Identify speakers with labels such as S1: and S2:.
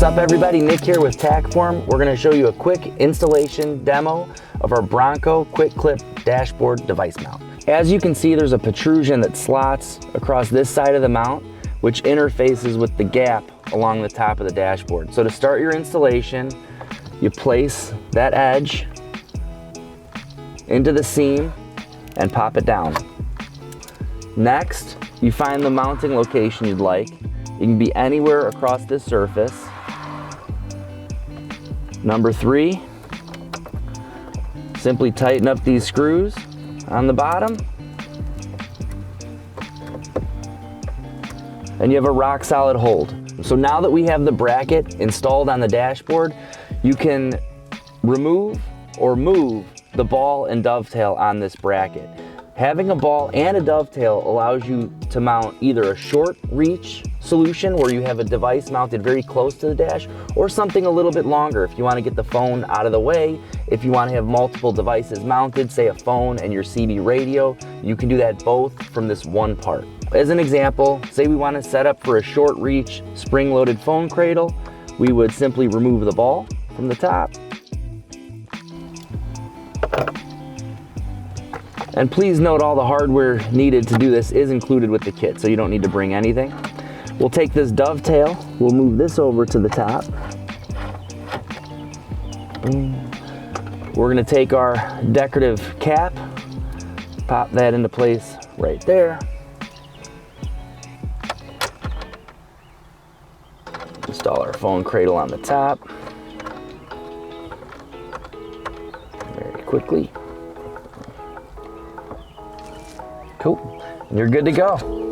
S1: up everybody, Nick here with Tackform. We're going to show you a quick installation demo of our Bronco Quick Clip Dashboard Device Mount. As you can see, there's a protrusion that slots across this side of the mount, which interfaces with the gap along the top of the dashboard. So to start your installation, you place that edge into the seam and pop it down. Next, you find the mounting location you'd like. It can be anywhere across this surface. Number 3, simply tighten up these screws on the bottom, and you have a rock solid hold. So now that we have the bracket installed on the dashboard, you can remove or move the ball and dovetail on this bracket. Having a ball and a dovetail allows you to mount either a short reach solution where you have a device mounted very close to the dash, or something a little bit longer if you want to get the phone out of the way. If you want to have multiple devices mounted, say a phone and your CB radio, you can do that both from this one part. As an example, say we want to set up for a short reach spring-loaded phone cradle, we would simply remove the ball from the top. And please note all the hardware needed to do this is included with the kit, so you don't need to bring anything. We'll take this dovetail, we'll move this over to the top. We're gonna take our decorative cap, pop that into place right there. Install our phone cradle on the top. Very quickly. Cool, and you're good to go.